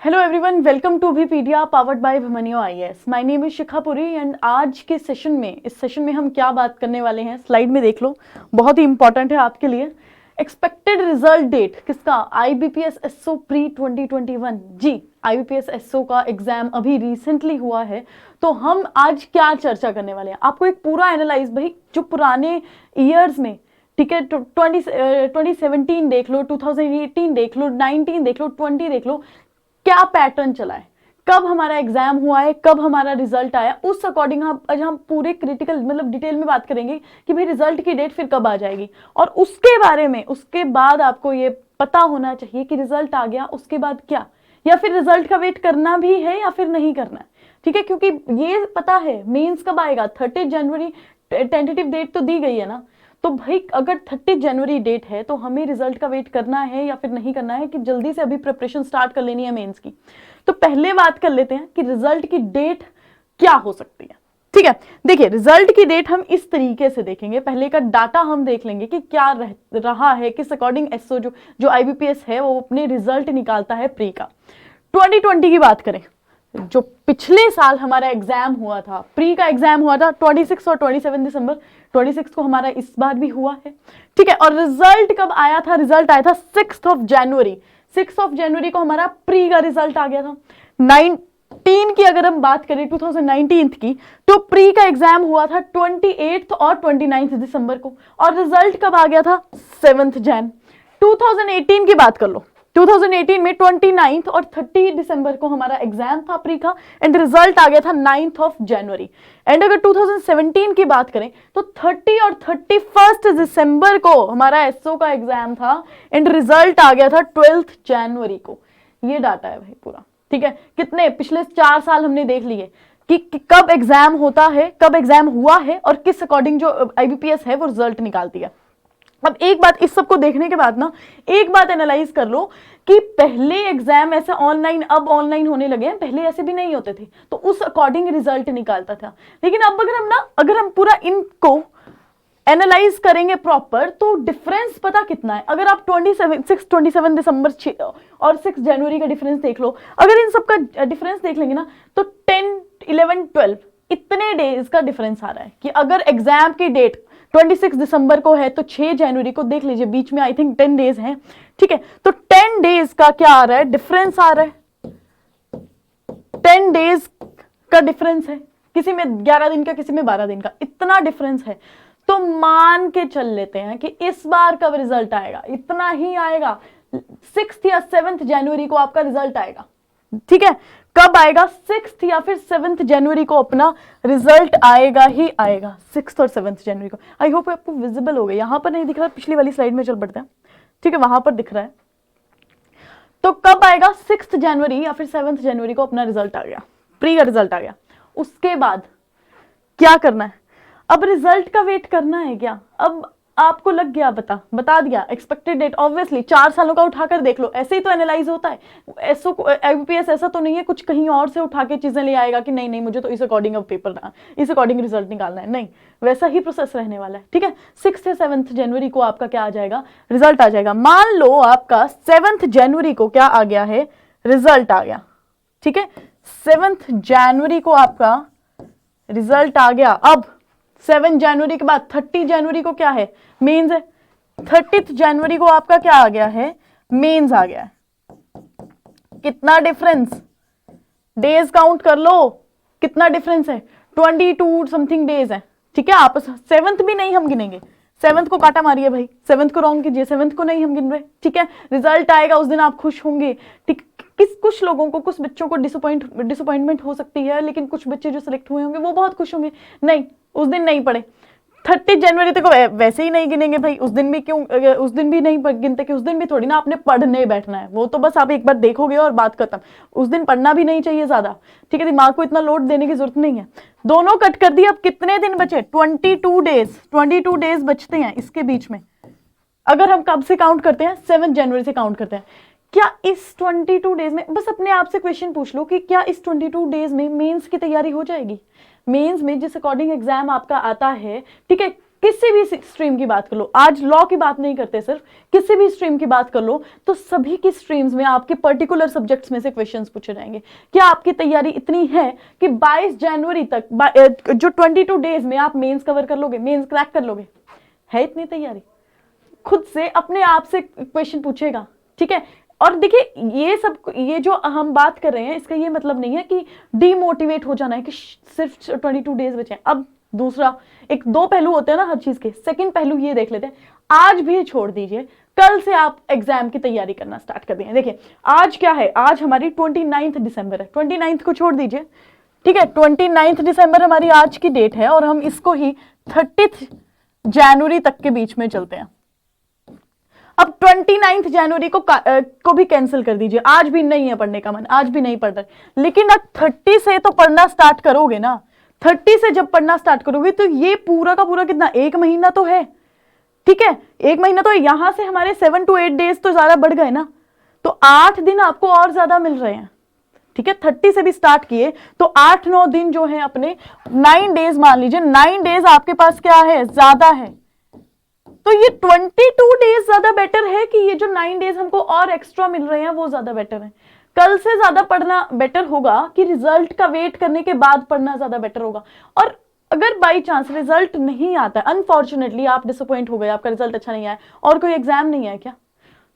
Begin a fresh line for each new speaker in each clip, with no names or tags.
Hello everyone, welcome to IBPSSO powered by Abhimanyu IAS। My name is Shikha Puri and आज के session में हम क्या बात करने वाले हैं, स्लाइड में देख लो, बहुत ही इंपॉर्टेंट है आपके लिए। एक्सपेक्टेड रिजल्ट डेट किसका? IBPS SO pre 2021। जी, IBPS SO का एग्जाम अभी रिसेंटली हुआ है, तो हम आज क्या चर्चा करने वाले हैं, आपको एक पूरा एनालाइज, भाई जो पुराने ईयर्स में, ठीक है, 2017 देख लो, 2018 देख लो, 19 देख लो, 20 देख लो, क्या पैटर्न चला है, कब हमारा एग्जाम हुआ है, कब हमारा रिजल्ट आया, उस अकॉर्डिंग आज हम पूरे क्रिटिकल मतलब डिटेल में बात करेंगे कि भाई रिजल्ट की डेट फिर कब आ जाएगी। और उसके बारे में उसके बाद आपको ये पता होना चाहिए कि रिजल्ट आ गया उसके बाद क्या, या फिर रिजल्ट का वेट करना भी है या फिर नहीं करना है, ठीक है। क्योंकि ये पता है मेंस कब आएगा, 30 जनवरी टेंटेटिव डेट तो दी गई है ना, तो भाई अगर 30 जनवरी डेट है तो हमें रिजल्ट का वेट करना है या फिर नहीं करना है, कि जल्दी से अभी प्रिपरेशन स्टार्ट कर लेनी है मेंस की। तो पहले बात कर लेते हैं कि रिजल्ट की डेट क्या हो सकती है, ठीक है। देखिए, रिजल्ट की डेट हम इस तरीके से देखेंगे, पहले का डाटा हम देख लेंगे कि क्या रहा है, किस अकॉर्डिंग एसओ जो IBPS है वो अपने रिजल्ट निकालता है प्री का। 2020 की बात करें, जो पिछले साल हमारा एग्जाम हुआ था, प्री का एग्जाम हुआ था 26 और 27 दिसंबर, 26 को हमारा इस बार भी हुआ है, ठीक है। और रिजल्ट कब आया था? रिजल्ट आया था 6 जनवरी। 6 जनवरी को हमारा प्री का रिजल्ट आ गया था। 19 की अगर हम बात करें, 2019 की, तो प्री का एग्जाम हुआ था 28 और 29 दिसंबर को, और रिजल्ट कब आ गया था? 7 जन। 2018 की बात कर लो, 2018 में 29 और 30 दिसंबर को हमारा एग्जाम था प्री का, एंड रिजल्ट आ गया था 9 जनवरी। एंड अगर 2017 की बात करें तो 30 और 31 दिसंबर को हमारा एसओ का एग्जाम था, एंड रिजल्ट आ गया था 12 जनवरी को। ये डाटा है भाई पूरा, ठीक है। कितने पिछले 4 साल हमने देख लिए कि कब एग्जाम होता है, कब एग्जाम हुआ है, और किस अकॉर्डिंग जो IBPS है वो रिजल्ट निकालती है। अब एक बात, इस सबको देखने के बाद ना एक बात एनालाइज कर लो कि पहले एग्जाम ऐसे ऑनलाइन, अब ऑनलाइन होने लगे हैं, पहले ऐसे भी नहीं होते थे, तो उस अकॉर्डिंग रिजल्ट निकालता था। लेकिन अब अगर हम पूरा इनको एनालाइज करेंगे प्रॉपर, तो डिफरेंस पता कितना है। अगर आप 27 दिसंबर और 6 जनवरी का डिफरेंस देख लो, अगर इन सबका डिफरेंस देख लेंगे ना, तो 10, 11, 12 इतने डेज का डिफरेंस आ रहा है कि अगर एग्जाम की डेट 26 दिसंबर को है तो 6 जनवरी को देख लीजिए, बीच में आई थिंक 10 डेज हैं, ठीक है। तो 10 डेज का क्या आ रहा है? डिफरेंस आ रहा है, 10 डेज का डिफरेंस है, किसी में 11 दिन का, किसी में 12 दिन का, इतना डिफरेंस है। तो मान के चल लेते हैं कि इस बार कब रिजल्ट आएगा, इतना ही आएगा, 6 या 7 जनवरी को आपका रिजल्ट आएगा, ठीक है। कब आएगा? 6 या फिर 7 जनवरी को अपना रिजल्ट आएगा ही आएगा, 6 और 7 जनवरी को। आई होप आपको विजिबल हो गया, यहां पर नहीं दिख रहा, पिछली वाली स्लाइड में चल पड़ते हैं, ठीक है, वहां पर दिख रहा है। तो कब आएगा? 6 जनवरी या फिर 7 जनवरी को अपना रिजल्ट आ गया, प्री का रिजल्ट आ गया। उसके बाद क्या करना है? अब रिजल्ट का वेट करना है क्या? अब आपको लग गया, बता दिया एक्सपेक्टेड डेट। ऑब्वियसली 4 सालों का उठाकर देख लो, ऐसे ही तो एनालाइज होता है। एसओ IBPS ऐसा तो नहीं है कुछ कहीं और से उठा के चीजें ले आएगा कि नहीं मुझे तो इस अकॉर्डिंग अब पेपर इस अकॉर्डिंग रिजल्ट निकालना है, नहीं, वैसा ही प्रोसेस रहने वाला है, ठीक है। 6 से 7 जनवरी को आपका क्या आ जाएगा? रिजल्ट आ जाएगा। मान लो आपका 7 जनवरी को क्या आ गया है? रिजल्ट आ गया, ठीक है। 7 जनवरी को आपका रिजल्ट आ गया। अब 7 जनवरी के बाद 30 जनवरी को क्या है? मेंस है। 30 जनवरी को आपका क्या आ गया है? मेंस आ गया है। कितना डिफरेंस? डेज काउंट कर लो, कितना डिफरेंस है? 22 समथिंग डेज है, ठीक है। आप 7th भी नहीं हम गिनेंगे, 7th को काटा मारिए भाई, 7th को रॉन्ग कीजिए, 7th को नहीं हम गिन रहे, ठीक है। रिजल्ट आएगा उस दिन आप खुश होंगे, ठीक। कुछ लोगों को, कुछ बच्चों को डिसअपॉइंटमेंट हो सकती है, लेकिन कुछ बच्चे जो सिलेक्ट हुए होंगे वो बहुत खुश होंगे, नहीं उस दिन नहीं पढ़े। 30 जनवरी तक वैसे ही नहीं गिनेंगे भाई, उस दिन भी क्यों, उस दिन भी नहीं गिनते कि उस दिन भी थोड़ी ना आपने पढ़ने बैठना है, वो तो बस आप एक बार देखोगे और बात खत्म। उस दिन पढ़ना भी नहीं चाहिए ज्यादा, ठीक है, दिमाग को इतना लोड देने की जरूरत नहीं है। दोनों कट कर दिए। अब कितने दिन बचे? 22 डेज बचते हैं इसके बीच में। अगर हम कब से काउंट करते हैं? 7 जनवरी से काउंट करते हैं। क्या इस 22 डेज में, बस अपने आप से क्वेश्चन पूछ लो कि क्या इस 22 डेज में मेंस की तैयारी हो जाएगी? मेंस में जिस अकॉर्डिंग एग्जाम आपका आता है, ठीक है, किसी भी स्ट्रीम की बात कर लो, आज लॉ की बात नहीं करते, सिर्फ किसी भी स्ट्रीम की बात कर लो, तो सभी की स्ट्रीम्स में आपके पर्टिकुलर सब्जेक्ट्स में से क्वेश्चंस पूछे जाएंगे। क्या आपकी तैयारी इतनी है कि 22 जनवरी तक जो 22 डेज में आप मेंस कवर कर लोगे, मेंस क्रैक कर लोगे? है इतनी तैयारी? खुद से अपने आप से क्वेश्चन पूछेगा, ठीक है। और देखिए ये जो हम बात कर रहे हैं, इसका ये मतलब नहीं है कि डीमोटिवेट हो जाना है कि सिर्फ 22 डेज बचे हैं। अब दूसरा, एक दो पहलू होते हैं ना हर चीज के। सेकंड पहलू ये देख लेते हैं, आज भी छोड़ दीजिए, कल से आप एग्जाम की तैयारी करना स्टार्ट कर देंगे। देखिए आज क्या है, आज हमारी 29 दिसंबर है, 29 को छोड़ दीजिए, ठीक है। 29 दिसंबर हमारी आज की डेट है और हम इसको ही 30 जनवरी तक के बीच में चलते हैं। अब 29 जनवरी को भी कैंसिल कर दीजिए, आज भी नहीं है पढ़ने का मन, आज भी नहीं पढ़ रहे, लेकिन अब 30 से तो पढ़ना स्टार्ट करोगे ना। 30 से जब पढ़ना स्टार्ट करोगे तो ये पूरा का पूरा कितना, 1 महीना तो है, ठीक है। 1 महीना तो यहां से हमारे 7 to 8 डेज तो ज्यादा बढ़ गए ना, तो 8 दिन आपको और ज्यादा मिल रहे हैं, ठीक है। 30 से भी स्टार्ट किए तो 8-9 दिन जो है अपने 9 डेज मान लीजिए, 9 डेज आपके पास क्या है, ज्यादा है। तो ये 22 डेज ज्यादा बेटर है कि ये जो 9 डेज हमको और एक्स्ट्रा मिल रहे हैं वो ज्यादा बेटर है? कल से ज्यादा पढ़ना बेटर होगा कि रिजल्ट का वेट करने के बाद पढ़ना ज्यादा बेटर होगा? और अगर बाई चांस रिजल्ट नहीं आता है, अनफॉर्चुनेटली आप डिसअपॉइंट हो गए, आपका रिजल्ट अच्छा नहीं आया और कोई एग्जाम नहीं है क्या?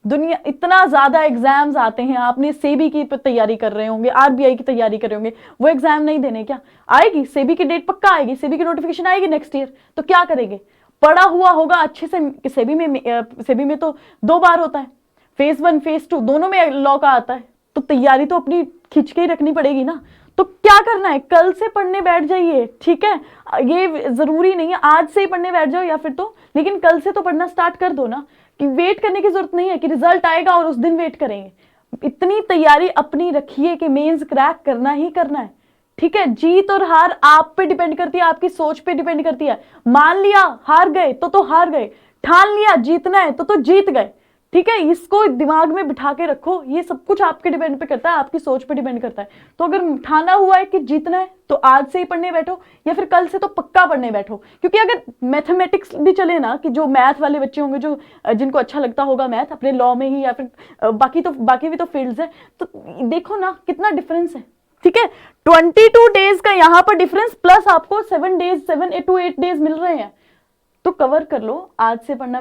दुनिया इतना ज्यादा एग्जाम्स आते हैं, आपने सेबी की तैयारी कर रहे होंगे, आरबीआई की तैयारी कर रहे होंगे, वो एग्जाम नहीं देने क्या? आएगी सेबी की डेट, पक्का आएगी, सेबी की नोटिफिकेशन आएगी नेक्स्ट ईयर, तो क्या करेंगे? पढ़ा हुआ होगा अच्छे से। सेबी में तो 2 बार होता है, फेज 1 फेज 2 दोनों में लॉ का आता है, तो तैयारी तो अपनी खींच के ही रखनी पड़ेगी ना। तो क्या करना है, कल से पढ़ने बैठ जाइए, ठीक है। ये जरूरी नहीं है आज से ही पढ़ने बैठ जाओ या फिर तो, लेकिन कल से तो पढ़ना स्टार्ट कर दो ना, कि वेट करने की जरूरत नहीं है कि रिजल्ट आएगा और उस दिन वेट करेंगे। इतनी तैयारी अपनी रखिए कि मेंस क्रैक करना ही करना है, ठीक है। जीत और हार आप पे डिपेंड करती है, आपकी सोच पे डिपेंड करती है। मान लिया हार गए तो हार गए, ठान लिया जीतना है तो जीत गए, ठीक है। इसको दिमाग में बिठा के रखो, ये सब कुछ आपके डिपेंड पे करता है, आपकी सोच पे डिपेंड करता है। तो अगर ठाना हुआ है कि जीतना है तो आज से ही पढ़ने बैठो या फिर कल से तो पक्का पढ़ने बैठो। क्योंकि अगर मैथमेटिक्स भी चले ना, कि जो मैथ वाले बच्चे होंगे, जो जिनको अच्छा लगता होगा मैथ अपने लॉ में ही या फिर बाकी भी तो फील्ड्स है, तो देखो ना कितना डिफरेंस है, ठीक है। 22 डेज का यहां पर डिफरेंस प्लस आपको 7 to 8 डेज मिल रहे हैं, तो कवर कर लो, आज से पढ़ना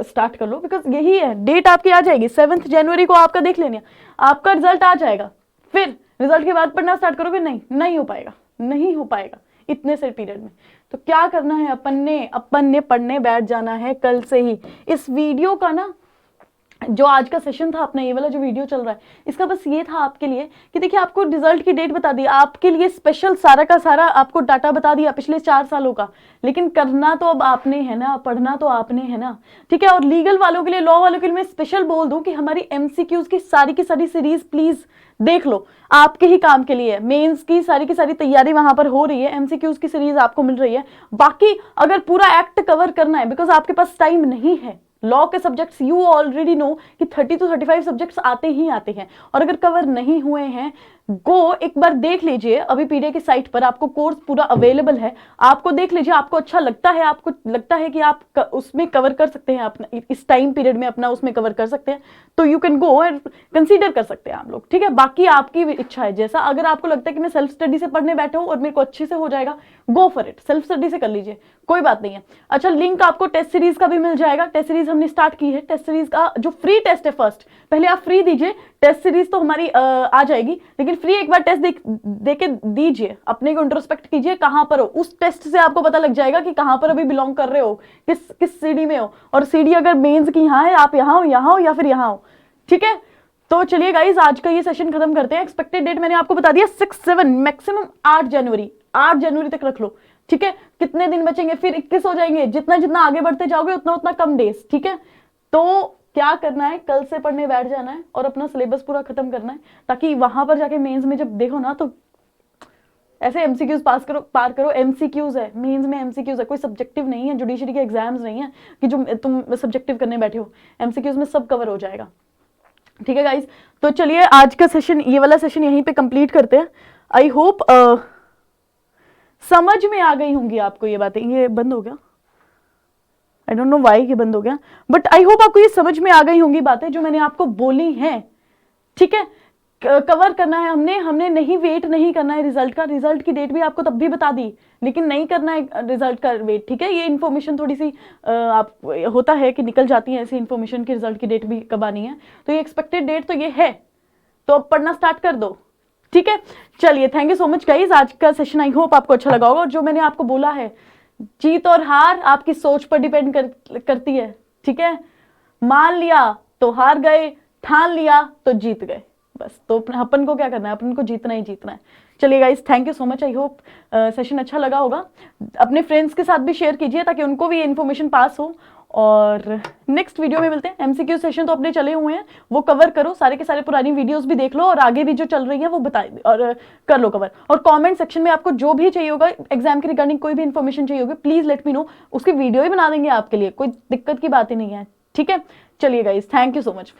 स्टार्ट कर लो। बिकॉज यही है, डेट आपकी आ जाएगी 7 जनवरी को, आपका देख लेना, आपका रिजल्ट आ जाएगा, फिर रिजल्ट के बाद पढ़ना स्टार्ट करोगे, नहीं हो पाएगा, नहीं हो पाएगा इतने से पीरियड में। तो क्या करना है, अपन ने पढ़ने बैठ जाना है कल से ही। इस वीडियो का ना जो आज का सेशन था अपना, ये वाला जो वीडियो चल रहा है, इसका बस ये था आपके लिए कि देखिए आपको रिजल्ट की डेट बता दी, आपके लिए स्पेशल सारा का सारा आपको डाटा बता दिया पिछले 4 सालों का, लेकिन करना तो अब आपने है ना, पढ़ना तो आपने है ना, ठीक है। और लीगल वालों के लिए, लॉ वालों के लिए मैं स्पेशल बोल दूं कि हमारी MCQ'S की सारी सीरीज प्लीज देख लो, आपके ही काम के लिए। मेंस की सारी तैयारी वहां पर हो रही है, MCQ'S की सीरीज आपको मिल रही है। बाकी अगर पूरा एक्ट कवर करना है, बिकॉज आपके पास टाइम नहीं है, लॉ के सब्जेक्ट्स यू ऑलरेडी नो कि 30 to 35 सब्जेक्ट्स आते हैं, और अगर कवर नहीं हुए हैं, गो एक बार देख लीजिए, अभी पीडीए की साइट पर आपको कोर्स पूरा अवेलेबल है, आपको देख लीजिए, आपको अच्छा लगता है, आपको लगता है कि आप उसमें कवर कर सकते हैं, अपना इस टाइम पीरियड में अपना उसमें कवर कर सकते हैं, तो you can go and consider कर सकते हैं आप लोग, ठीक है। बाकी आपकी इच्छा है, जैसा अगर आपको लगता है कि मैं सेल्फ स्टडी से पढ़ने बैठा हूं और मेरे को अच्छे से हो जाएगा, go for it, self study से कर लीजिए, कोई बात नहीं है। अच्छा, लिंक आपको टेस्ट सीरीज का भी मिल जाएगा, टेस्ट सीरीज हमने स्टार्ट की है, टेस्ट सीरीज का जो फ्री टेस्ट है, फर्स्ट पहले आप फ्री दीजिए, टेस्ट सीरीज तो हमारी आ जाएगी, लेकिन फ्री एक बार टेस्ट दे के दीजिए, अपने को इंट्रोस्पेक्ट कीजिए कहां पर हो, उस टेस्ट से आपको पता लग जाएगा कि कहां पर अभी बिलोंग कर रहे हो, किस सीडी में हो, और सीडी अगर मेंस की यहाँ है, आप यहाँ हो या फिर यहाँ हो, ठीक है। तो चलिए गाइज, आज का ये सेशन खत्म करते हैं। एक्सपेक्टेड डेट मैंने आपको बता दिया 6-7 मैक्सिमम 8 जनवरी तक रख लो, ठीक है। कितने दिन बचेंगे, फिर 21 हो जाएंगे, जितना आगे बढ़ते जाओगे उतना कम डेज, ठीक है। तो क्या करना है, कल से पढ़ने बैठ जाना है और अपना सिलेबस पूरा खत्म करना है, ताकि वहां पर जाके मेंस में जब देखो ना, तो ऐसे MCQ'S पार करो। MCQ'S है, मेंस में MCQ'S है, कोई सब्जेक्टिव नहीं है, जुडिशरी के एग्जाम्स नहीं है कि जो तुम सब्जेक्टिव करने बैठे हो, MCQ'S में सब कवर हो जाएगा, ठीक है गाइज। तो चलिए आज का सेशन, ये वाला सेशन यहीं पे कंप्लीट करते हैं। आई होप समझ में आ गई होंगी आपको ये बातें। ये बंद हो गया, आई डोंट नो वाई ये बंद हो गया, बट आई होप आपको ये समझ में आ गई होंगी बातें जो मैंने आपको बोली हैं, ठीक है। कवर करना है हमने, हमने नहीं वेट नहीं करना है रिजल्ट का, रिजल्ट की डेट भी आपको तब भी बता दी, लेकिन नहीं करना है रिजल्ट का वेट, ठीक है। ये इन्फॉर्मेशन थोड़ी सी आप होता है कि निकल जाती है ऐसी इन्फॉर्मेशन की रिजल्ट की डेट भी कब आनी है, तो ये एक्सपेक्टेड डेट तो ये है, तो अब पढ़ना स्टार्ट कर दो, ठीक है। चलिए, thank you so much guys, आज का सेशन आई होप आपको अच्छा लगा होगा। और जो मैंने आपको बोला है, जीत और हार आपकी सोच पर डिपेंड करती है, ठीक है। मान लिया तो हार गए, ठान लिया तो जीत गए, बस। तो अपन को क्या करना है, अपन को जीतना ही जीतना है। चलिए guys, thank you so much, I hope session अच्छा लगा होगा। अपने फ्रेंड्स के साथ भी शेयर कीजिए ताकि उनको भी ये इन्फॉर्मेशन पास हो। और नेक्स्ट वीडियो में मिलते हैं। एमसीक्यू सेशन तो अपने चले हुए हैं, वो कवर करो, सारे के सारे पुरानी वीडियोस भी देख लो, और आगे भी जो चल रही है वो बता और कर लो कवर। और कमेंट सेक्शन में आपको जो भी चाहिए होगा एग्जाम के रिगार्डिंग, कोई भी इन्फॉर्मेशन चाहिए होगी, प्लीज लेट मी नो, उसकी वीडियो ही बना देंगे आपके लिए, कोई दिक्कत की बात ही नहीं है, ठीक है। चलिए guys, thank you so much.